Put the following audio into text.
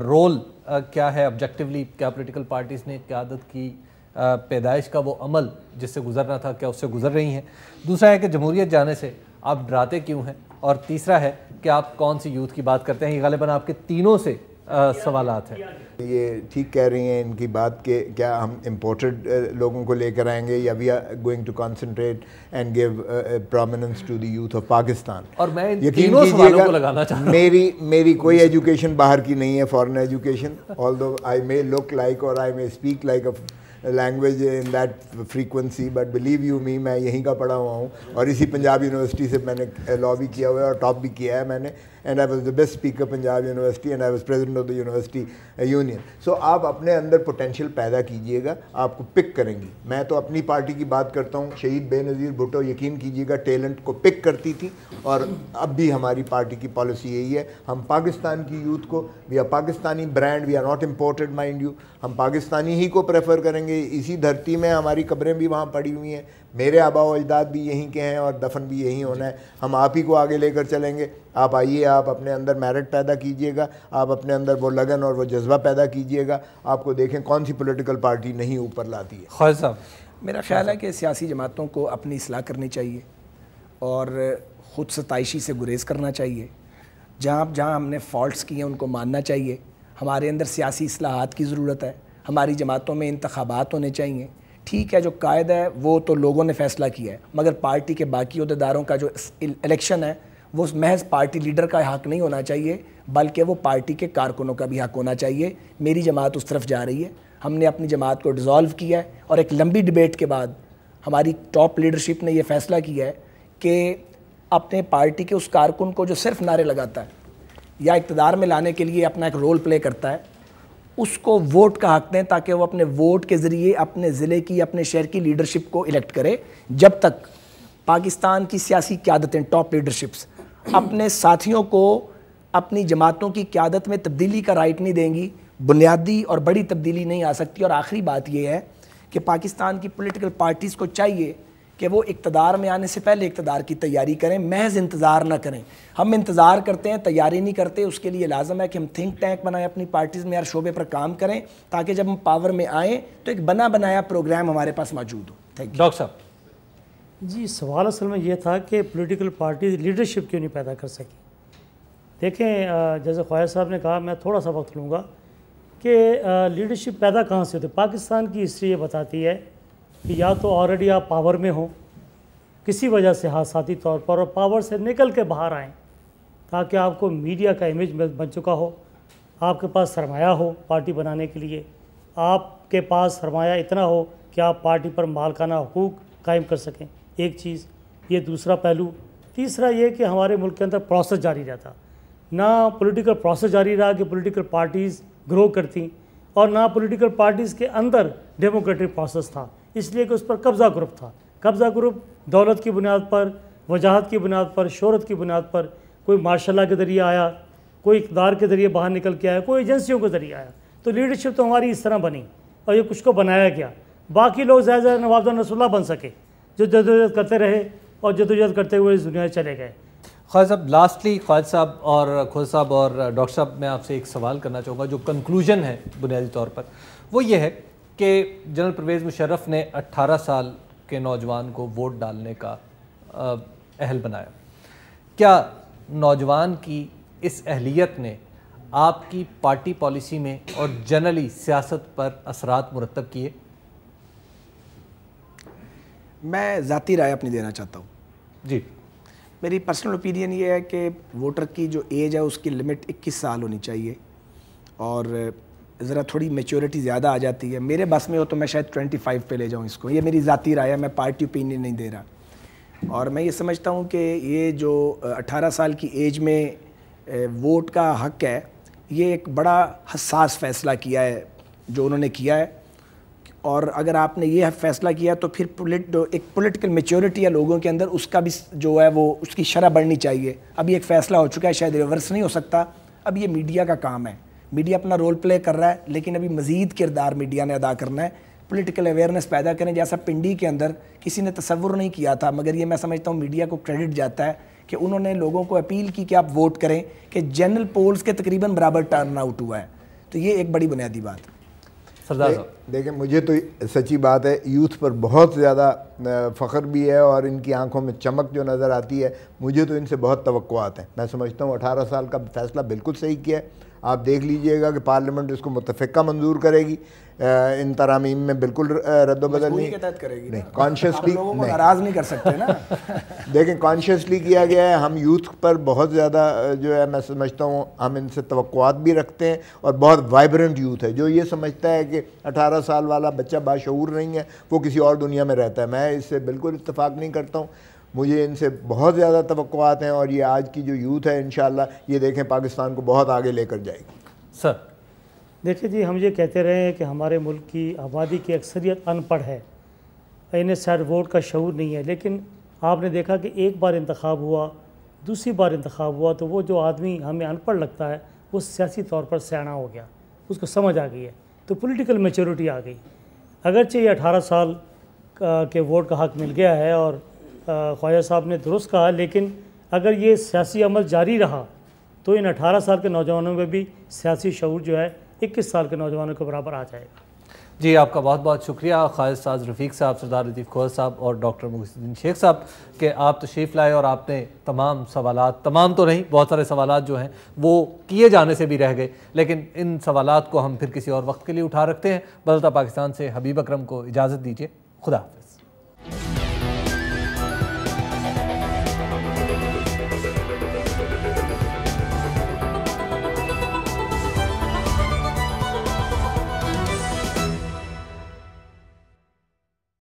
Role کیا ہے objectively? کیا پولیٹیکل پارٹیز نے قیادت کی پیدائش کا وہ عمل جس سے گزرنا تھا کیا اس سے گزر رہی ہیں؟ دوسرا ہے کہ جمہوریت جانے سے آپ ڈراتے کیوں ہیں؟ اور تیسرا ہے کہ آپ کون سی یوتھ کی بات کرتے ہیں؟ یہ غالباً آپ کے تینوں سے سوالات ہیں۔ یہ ٹھیک کہہ رہی ہیں ان کی بات کہ کیا ہم امپورٹڈ لوگوں کو لے کر آئیں گے یا we are going to concentrate and give prominence to the youth of Pakistan. اور میں ان تینوں سوالوں کو لگانا چاہتا ہوں، میری کوئی ایجوکیشن باہر کی نہیں ہے، foreign education, although I may look like or I may speak like a language in that frequency, but believe you me میں یہیں کا پڑھا ہوا ہوں اور اسی پنجاب یونیورسٹی سے میں نے لاء بھی کیا ہوا ہے اور ٹاپ بھی کیا ہے میں نے، and I was the best speaker Punjab university and I was president of the university union. So آپ اپنے اندر پوٹینشیل پیدا کیجئے گا، آپ کو پک کریں گی۔ میں تو اپنی پارٹی کی بات کرتا ہوں، شہید بے نظیر بھٹو یقین کیجئے گا ٹیلنٹ کو پک کرتی تھی، اور اب بھی ہماری پارٹی کی پالیسی یہی ہے، ہم پاکستان کی یوتھ کو، we are Pakistani brand, we are not imported mind you, ہم پاکستانی ہی کو پریفر کریں گے۔ اسی دھرتی میں ہماری قبریں بھی وہاں پڑی ہوئی ہیں، میرے آباء و اجداد بھی یہیں کے ہیں اور دفن بھی یہیں ہونا ہے، ہم آپ ہی کو آگے لے کر چلیں گے۔ آپ آئیے، آپ اپنے اندر میرٹ پیدا کیجئے گا، آپ اپنے اندر وہ لگن اور وہ جذبہ پیدا کیجئے گا، آپ کو دیکھیں کون سی پولیٹیکل پارٹی نہیں اوپر لاتی ہے۔ خالد صاحب، میرا خیال ہے کہ سیاسی جماعتوں کو اپنی اصلاح کرنی چاہیے اور خود ستائشی سے گریز کرنا چاہیے۔ جہاں ہم نے فالٹس کیے ہیں ان کو ماننا چاہیے۔ ہمارے اندر سیاسی اصلاحات کی ضرورت ہے، ہماری جماعتوں میں انتخابات ہونے چاہیے۔ ٹھیک ہے، جو قائد ہے وہ تو لوگوں نے فیصلہ کیا ہے، مگر پارٹی کے باقی عہدیداروں کا جو الیکشن ہے وہ محض پارٹی لیڈر کا حق نہیں ہونا چاہیے، بلکہ وہ پارٹی کے کارکنوں کا بھی حق ہونا چاہیے۔ میری جماعت اس طرف جا رہی ہے، ہم نے اپنی جماعت کو ڈیزالو کیا ہے اور ایک لمبی ڈیبیٹ کے بعد ہماری ٹاپ لیڈرشپ نے یہ فیصلہ کیا ہے کہ اپنے پارٹی کے اس کارکن کو جو صرف نعرے لگاتا ہے یا اقتدار میں لانے کے لیے اپنا ایک رول پلے کرتا ہے، اس کو ووٹ کا حق دیں تاکہ وہ اپنے ووٹ کے ذریعے اپنے ضلع کی، اپنے شہر کی لیڈرشپ کو الیکٹ کرے۔ جب تک پاکستان کی سیاسی قیادتیں، ٹاپ لیڈرشپس اپنے ساتھیوں کو اپنی جماعتوں کی قیادت میں تبدیلی کا رائٹ نہیں دیں گی، بنیادی اور بڑی تبدیلی نہیں آ سکتی۔ اور آخری بات یہ ہے کہ پاکستان کی پولیٹیکل پارٹیز کو چاہیے کہ وہ اقتدار میں آنے سے پہلے اقتدار کی تیاری کریں، محض انتظار نہ کریں۔ ہم انتظار کرتے ہیں، تیاری نہیں کرتے۔ اس کے لیے لازم ہے کہ ہم تھنک ٹینک بنائیں، اپنی پارٹیز میں ہر شعبے پر کام کریں تاکہ جب ہم پاور میں آئیں تو ایک بنا بنایا پروگرام ہمارے پاس موجود ہو۔ تھینک یو ڈاکٹر صاحب۔ جی، سوال اصل میں یہ تھا کہ پولیٹیکل پارٹیز لیڈرشپ کیوں نہیں پیدا کر سکی؟ دیکھیں، جیسے خواجہ صاحب نے کہا، میں تھوڑا سا وقت لوں گا کہ لیڈرشپ پیدا کہاں سے ہوتی ہے۔ پاکستان کی ہسٹری یہ بتاتی ہے کہ یا تو آلریڈی آپ پاور میں ہوں کسی وجہ سے حادثاتی طور پر، اور پاور سے نکل کے باہر آئیں تاکہ آپ کو میڈیا کا امیج بن چکا ہو، آپ کے پاس سرمایہ ہو پارٹی بنانے کے لیے، آپ کے پاس سرمایہ اتنا ہو کہ آپ پارٹی پر مالکانہ حقوق قائم کر سکیں، ایک چیز یہ۔ دوسرا پہلو، تیسرا یہ کہ ہمارے ملک کے اندر پروسیس جاری رہتا، نہ پولیٹیکل پروسیس جاری رہا کہ پولیٹیکل پارٹیز گرو کرتیں، اور نہ پولیٹیکل پارٹیز کے اندر ڈیموکریٹک پروسیس تھا، اس لیے کہ اس پر قبضہ گروپ تھا۔ قبضہ گروپ دولت کی بنیاد پر، وجاہت کی بنیاد پر، شہرت کی بنیاد پر، کوئی مارشاء اللہ کے ذریعے آیا، کوئی اقتدار کے ذریعے باہر نکل کے آیا، کوئی ایجنسیوں کے ذریعے آیا۔ تو لیڈرشپ تو ہماری اس طرح بنی اور یہ کچھ کو بنایا گیا۔ باقی لوگ زیادہ نواب رسول اللہ بن سکے جو جدوجہد کرتے رہے اور جدوجہد کرتے ہوئے اس دنیا سے چلے گئے۔ خالد صاحب، لاسٹلی خالد صاحب اور کھوسا صاحب اور ڈاکٹر صاحب، میں آپ سے ایک سوال کرنا چاہوں گا جو کنکلوژن ہے بنیادی طور پر، وہ یہ ہے کہ جنرل پرویز مشرف نے 18 سال کے نوجوان کو ووٹ ڈالنے کا اہل بنایا۔ کیا نوجوان کی اس اہلیت نے آپ کی پارٹی پالیسی میں اور جنرلی سیاست پر اثرات مرتب کیے؟ میں ذاتی رائے اپنی دینا چاہتا ہوں۔ جی، میری پرسنل اوپینین یہ ہے کہ ووٹر کی جو ایج ہے اس کی لمٹ 21 سال ہونی چاہیے، اور ذرا تھوڑی میچورٹی زیادہ آ جاتی ہے۔ میرے بس میں ہو تو میں شاید 25 پہ لے جاؤں اس کو، یہ میری ذاتی رائے ہے، میں پارٹی اوپینین نہیں دے رہا۔ اور میں یہ سمجھتا ہوں کہ یہ جو 18 سال کی ایج میں ووٹ کا حق ہے، یہ ایک بڑا حساس فیصلہ کیا ہے جو انہوں نے کیا ہے، اور اگر آپ نے یہ فیصلہ کیا تو پھر ایک پولیٹیکل میچورٹی ہے لوگوں کے اندر، اس کا بھی جو ہے وہ اس کی شرح بڑھنی چاہیے۔ اب یہ ایک فیصلہ ہو چکا ہے، شاید ریورس نہیں ہو سکتا۔ اب یہ میڈیا کا کام ہے، میڈیا اپنا رول پلے کر رہا ہے، لیکن ابھی مزید کردار میڈیا نے ادا کرنا ہے۔ پولیٹیکل اویئرنیس پیدا کریں، جیسا پنڈی کے اندر کسی نے تصور نہیں کیا تھا، مگر یہ میں سمجھتا ہوں میڈیا کو کریڈٹ جاتا ہے کہ انہوں نے لوگوں کو اپیل کی کہ آپ ووٹ کریں، کہ جنرل پولز کے تقریباً برابر ٹرن آؤٹ ہوا ہے۔ تو یہ ایک بڑی بنیادی بات ہے۔ سردار صاحب دیکھیں مجھے تو سچی بات ہے یوتھ پر بہت زیادہ فخر بھی ہے اور ان کی آنکھوں میں چمک جو نظر آتی ہے، مجھے تو ان سے بہت توقعات ہیں۔ میں سمجھتا ہوں 18 سال کا فیصلہ بالکل صحیح کیا ہے۔ آپ دیکھ لیجئے گا کہ پارلیمنٹ اس کو متفقہ منظور کرے گی، ان ترامیم میں بالکل رد و بدل نہیں کرے گی، کانشیسلی ناراض نہیں کر سکتے نا۔ دیکھیں کانشیسلی کیا گیا ہے۔ ہم یوتھ پر بہت زیادہ جو ہے میں سمجھتا ہوں ہم ان سے توقعات بھی رکھتے ہیں، اور بہت وائبرنٹ یوتھ ہے جو یہ سمجھتا ہے کہ 18 سال والا بچہ باشعور نہیں ہے، وہ کسی اور دنیا میں رہتا ہے۔ میں اس سے بالکل اتفاق نہیں کرتا ہوں، مجھے ان سے بہت زیادہ توقعات ہیں، اور یہ آج کی جو یوتھ ہے انشاءاللہ یہ دیکھیں پاکستان کو بہت آگے لے کر جائے گی۔ سر دیکھیں جی، ہم یہ کہتے رہے ہیں کہ ہمارے ملک کی آبادی کی اکثریت ان پڑھ ہے، انہیں شاید ووٹ کا شعور نہیں ہے، لیکن آپ نے دیکھا کہ ایک بار انتخاب ہوا، دوسری بار انتخاب ہوا تو وہ جو آدمی ہمیں ان پڑھ لگتا ہے وہ سیاسی طور پر سیاح ہو گیا، اس کو سمجھ آ گئی ہے، تو پولیٹیکل میچورٹی آ گئی۔ اگرچہ یہ 18 سال کے ووٹ کا حق مل گیا ہے، اور خواجہ صاحب نے درست کہا، لیکن اگر یہ سیاسی عمل جاری رہا تو ان 18 سال کے نوجوانوں میں بھی سیاسی شعور جو ہے 21 سال کے نوجوانوں کے برابر آ جائے گا۔ جی آپ کا بہت بہت شکریہ خالد ساز رفیق صاحب، سردار لطیف کھوسا صاحب اور ڈاکٹر مغیث الدین شیخ صاحب کہ آپ تشریف لائے اور آپ نے تمام سوالات، تمام تو نہیں بہت سارے سوالات جو ہیں وہ کیے جانے سے بھی رہ گئے، لیکن ان سوالات کو ہم پھر کسی اور وقت کے لیے اٹھا رکھتے ہیں۔ بدلتا پاکستان سے حبیب اکرم کو اجازت دیجیے، خدا حافظ۔